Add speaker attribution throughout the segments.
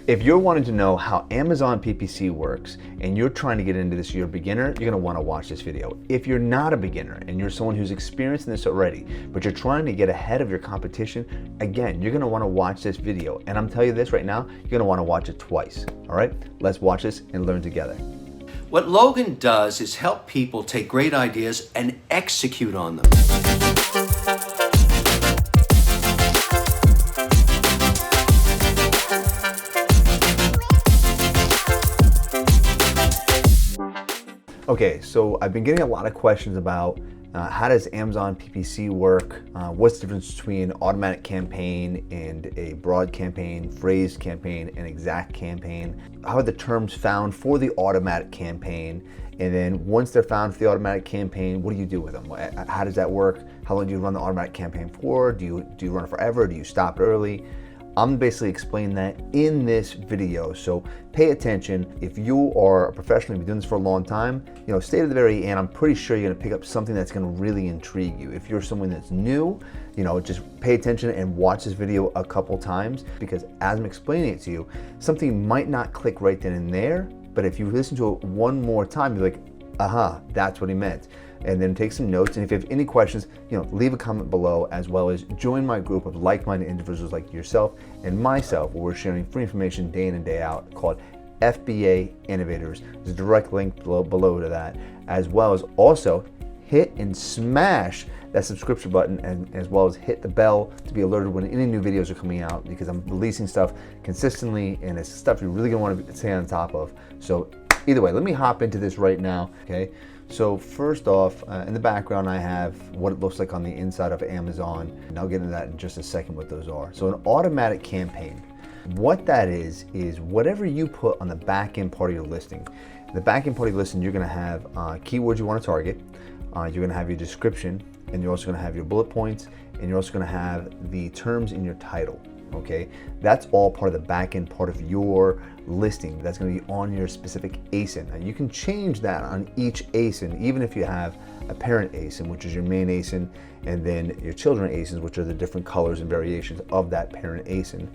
Speaker 1: If you're wanting to know how Amazon PPC works and you're trying to get into this, you're a beginner, you're gonna wanna watch this video. If you're not a beginner and you're someone who's experienced in this already, but you're trying to get ahead of your competition, again, you're gonna wanna watch this video. And I'm telling you this right now, you're gonna wanna watch it twice, all right? Let's watch this and learn together.
Speaker 2: What Logan does is help people take great ideas and execute on them.
Speaker 1: Okay, so I've been getting a lot of questions about how does Amazon PPC work? What's the difference between automatic campaign and a broad campaign, phrased campaign, and exact campaign? How are the terms found for the automatic campaign? And then once they're found for the automatic campaign, what do you do with them? How does that work? How long do you run the automatic campaign for? Do you run it forever? Do you stop early? I'm basically explaining that in this video, so pay attention. If you are a professional, you've been doing this for a long time, stay to the very end. I'm pretty sure you're gonna pick up something that's gonna really intrigue you. If you're someone that's new, just pay attention and watch this video a couple times, because as I'm explaining it to you, something might not click right then and there, but if you listen to it one more time, you're like, aha, that's what he meant. And then take some notes. And if you have any questions, leave a comment below, as well as join my group of like-minded individuals like yourself and myself, where we're sharing free information day in and day out called FBA Innovators. There's a direct link below to that, as well as also hit and smash that subscription button, and as well as hit the bell to be alerted when any new videos are coming out, because I'm releasing stuff consistently and it's stuff you're really gonna want to stay on top of. So either way, let me hop into this right now, okay? So first off, in the background, I have what it looks like on the inside of Amazon, and I'll get into that in just a second what those are. So an automatic campaign, what that is whatever you put on the back end part of your listing. The back end part of your listing, you're gonna have keywords you wanna target, you're gonna have your description, and you're also gonna have your bullet points, and you're also gonna have the terms in your title. Okay, that's all part of the back end part of your listing. That's going to be on your specific ASIN. Now you can change that on each ASIN, even if you have a parent ASIN, which is your main ASIN, and then your children ASINs, which are the different colors and variations of that parent ASIN.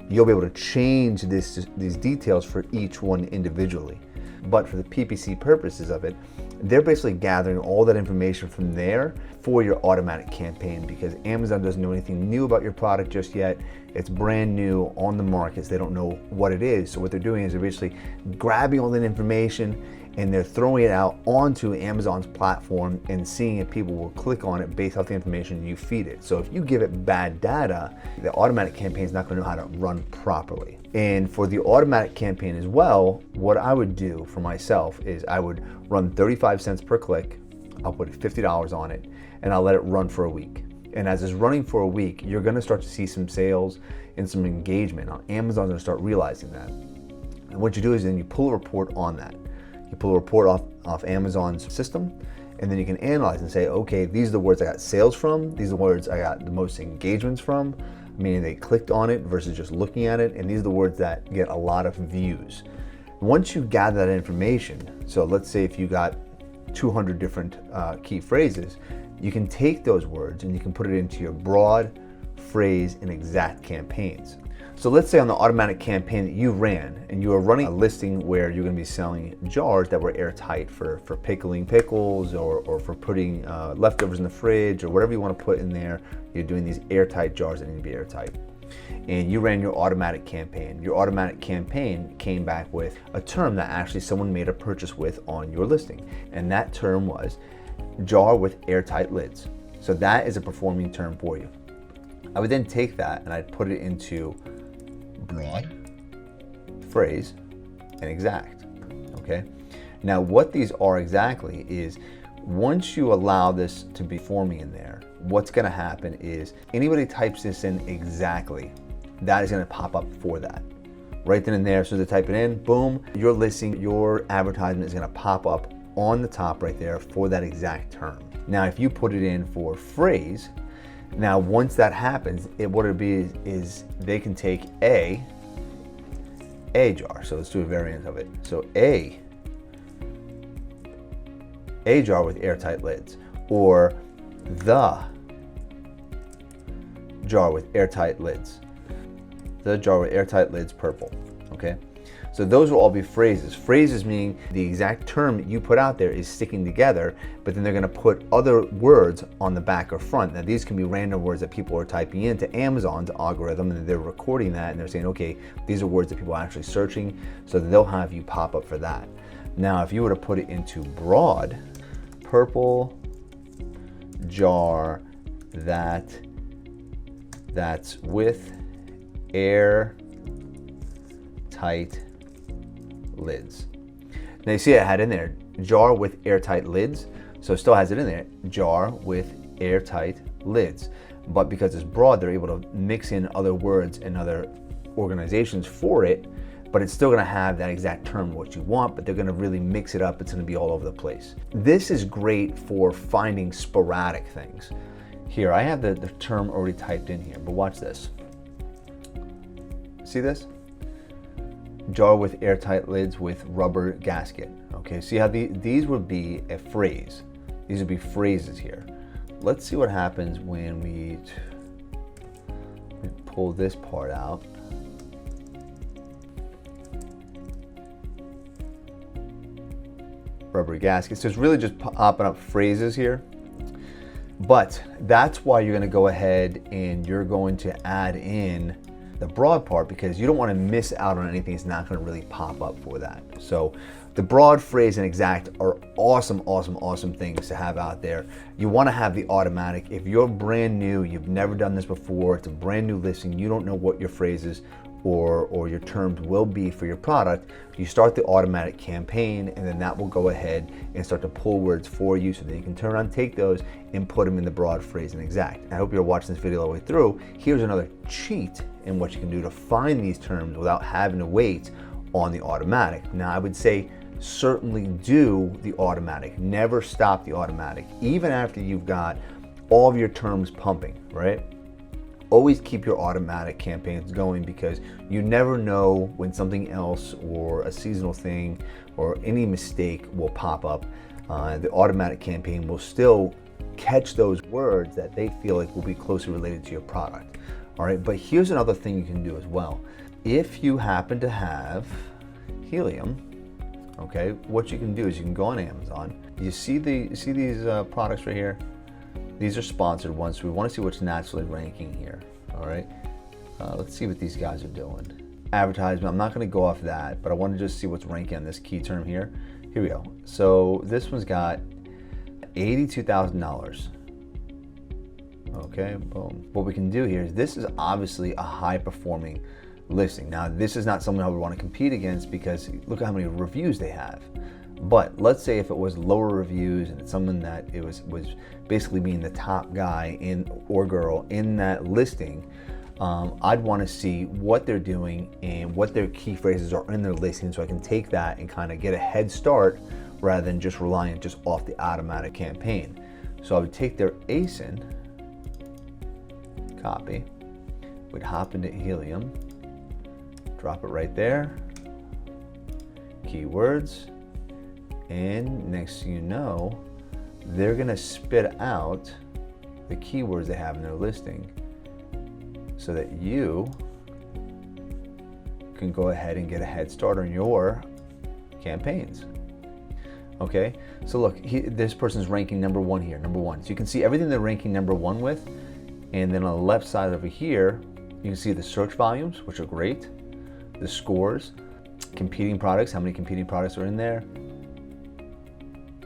Speaker 1: You'll be able to change these details for each one individually. But for the PPC purposes of it, they're basically gathering all that information from there for your automatic campaign, because Amazon doesn't know anything new about your product just yet. It's brand new on the market, so they don't know what it is. So what they're doing is they're basically grabbing all that information and they're throwing it out onto Amazon's platform and seeing if people will click on it based off the information you feed it. So if you give it bad data, the automatic campaign is not going to know how to run properly. And for the automatic campaign as well, what I would do for myself is I would run 35 cents per click. I'll put $50 on it and I'll let it run for a week. And as it's running for a week, you're gonna start to see some sales and some engagement. Now, Amazon's gonna start realizing that. And what you do is then you pull a report on that. You pull a report off Amazon's system, and then you can analyze and say, okay, these are the words I got sales from, these are the words I got the most engagements from, meaning they clicked on it versus just looking at it, and these are the words that get a lot of views. Once you gather that information, so let's say if you got 200 different key phrases, you can take those words and you can put it into your broad, phrase, and exact campaigns. So let's say on the automatic campaign that you ran, and you are running a listing where you're gonna be selling jars that were airtight for pickling pickles, or for putting leftovers in the fridge, or whatever you wanna put in there. You're doing these airtight jars that need to be airtight. And you ran your automatic campaign. Your automatic campaign came back with a term that actually someone made a purchase with on your listing. And that term was jar with airtight lids. So that is a performing term for you. I would then take that and I'd put it into broad, phrase, and exact, okay? Now what these are exactly is, once you allow this to be forming in there, what's gonna happen is anybody types this in exactly, that is gonna pop up for that. Right then and there, so they type it in, boom, your listing, your advertisement is gonna pop up on the top right there for that exact term. Now, if you put it in for phrase, now once that happens, what it'll be is they can take a jar. So let's do a variant of it. So a jar with airtight lids, or the jar with airtight lids, the jar with airtight lids purple. okay? So those will all be phrases. Phrases meaning the exact term you put out there is sticking together, but then they're gonna put other words on the back or front. Now these can be random words that people are typing into Amazon's algorithm, and they're recording that and they're saying, okay, these are words that people are actually searching, so they'll have you pop up for that. Now if you were to put it into broad, purple jar that's with air tight lids. Now you see I had in there jar with airtight lids, so it still has it in there, jar with airtight lids. But because it's broad, they're able to mix in other words and other organizations for it, but it's still gonna have that exact term what you want, but they're gonna really mix it up. It's gonna be all over the place. This is great for finding sporadic things. Here, I have the term already typed in here, but watch this. See this? Jar with airtight lids with rubber gasket. Okay, see how these would be a phrase. These would be phrases here. Let's see what happens when we pull this part out. Rubber gasket. So it's really just popping up phrases here. But that's why you're gonna go ahead and you're going to add in the broad part, because you don't want to miss out on anything that's not going to really pop up for that. So the broad, phrase, and exact are awesome, awesome, awesome things to have out there. You want to have the automatic. If you're brand new, you've never done this before, it's a brand new listing, you don't know what your phrases or your terms will be for your product, you start the automatic campaign, and then that will go ahead and start to pull words for you so that you can turn around, take those, and put them in the broad, phrase, and exact. I hope you're watching this video all the way through. Here's another cheat in what you can do to find these terms without having to wait on the automatic. Now, I would say certainly do the automatic. Never stop the automatic, even after you've got all of your terms pumping, right? Always keep your automatic campaigns going, because you never know when something else or a seasonal thing or any mistake will pop up. The automatic campaign will still catch those words that they feel like will be closely related to your product. All right, but here's another thing you can do as well. If you happen to have helium, okay, what you can do is you can go on Amazon. You see these products right here? These are sponsored ones, so we want to see what's naturally ranking here. All right, let's see what these guys are doing. Advertisement, I'm not going to go off that, but I want to just see what's ranking on this key term here. Here we go. So this one's got $82,000. Okay, boom. What we can do here is, this is obviously a high performing listing. Now, this is not someone I would want to compete against, because look at how many reviews they have. But let's say if it was lower reviews and it's someone that it was basically being the top guy in or girl in that listing, I'd want to see what they're doing and what their key phrases are in their listing, so I can take that and kind of get a head start rather than just relying just off the automatic campaign. So I would take their ASIN, copy, would hop into helium, drop it right there, keywords, and next thing you know, they're gonna spit out the keywords they have in their listing so that you can go ahead and get a head start on your campaigns. Okay, so look, this person's ranking number one here, number one. So you can see everything they're ranking number one with, and then on the left side over here, you can see the search volumes, which are great, the scores, competing products, how many competing products are in there.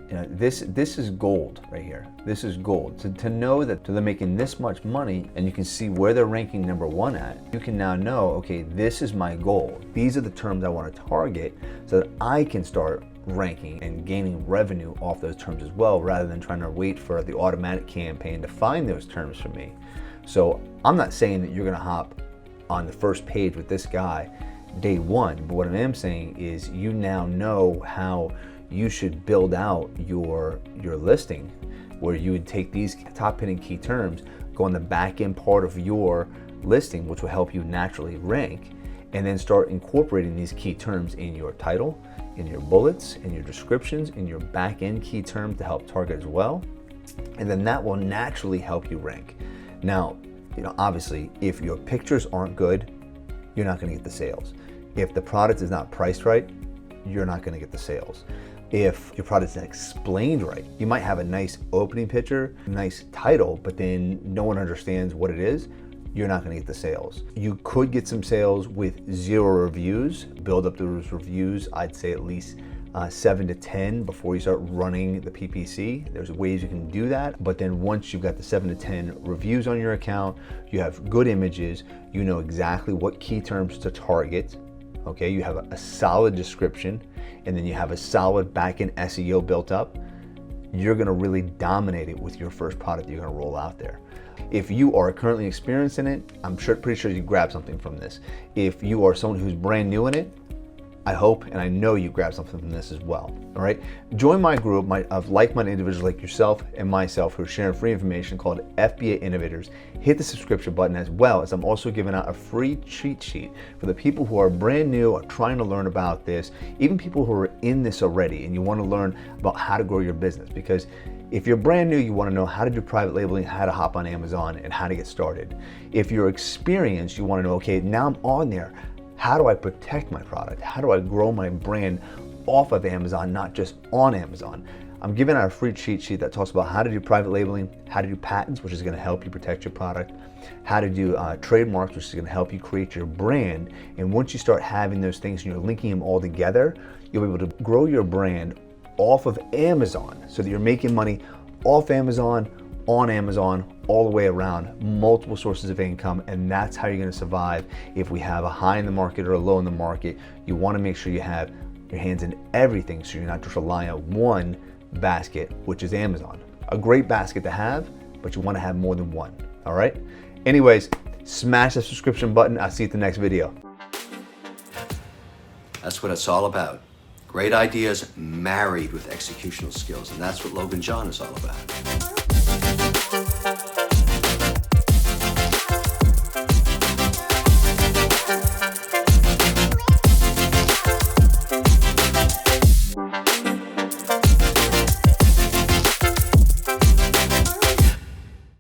Speaker 1: You know, this is gold right here. This is gold. To know that they're making this much money, and you can see where they're ranking number one at, you can now know, okay, this is my goal. These are the terms I want to target so that I can start ranking and gaining revenue off those terms as well, rather than trying to wait for the automatic campaign to find those terms for me. So I'm not saying that you're gonna hop on the first page with this guy day one, but what I am saying is you now know how you should build out your listing, where you would take these top hitting key terms, go on the back end part of your listing, which will help you naturally rank, and then start incorporating these key terms in your title, in your bullets, in your descriptions, in your back end key terms to help target as well. And then that will naturally help you rank. Now, you know, obviously, if your pictures aren't good, you're not gonna get the sales. If the product is not priced right, you're not going to get the sales. If your product is explained right, you might have a nice opening picture, nice title, but then no one understands what it is, you're not going to get the sales. You could get some sales with 0 reviews. Build up those reviews, I'd say at least 7 to 10 before you start running the PPC. There's ways you can do that, but then once you've got the 7 to 10 reviews on your account, you have good images, you know exactly what key terms to target, okay? You have a solid description, and then you have a solid back-end SEO built up, you're gonna really dominate it with your first product you're gonna roll out there. If you are currently experiencing it, I'm pretty sure you grab something from this. If you are someone who's brand new in it, I hope and I know you grab something from this as well, all right? Join my group of like-minded individuals like yourself and myself who are sharing free information called FBA Innovators. Hit the subscription button, as well as I'm also giving out a free cheat sheet for the people who are brand new or trying to learn about this, even people who are in this already and you want to learn about how to grow your business. Because if you're brand new, you want to know how to do private labeling, how to hop on Amazon, and how to get started. If you're experienced, you want to know, okay, now I'm on there, how do I protect my product? How do I grow my brand off of Amazon, not just on Amazon? I'm giving out a free cheat sheet that talks about how to do private labeling, how to do patents, which is going to help you protect your product, how to do trademarks, which is going to help you create your brand. And once you start having those things and you're linking them all together, you'll be able to grow your brand off of Amazon so that you're making money off Amazon, on Amazon, all the way around, multiple sources of income, and that's how you're going to survive. If we have a high in the market or a low in the market, you want to make sure you have your hands in everything so you're not just relying on one basket, which is Amazon. A great basket to have, but you want to have more than one, all right? Anyways, smash the subscription button. I'll see you at the next video.
Speaker 2: That's what it's all about. Great ideas married with executional skills, and that's what Logan John is all about.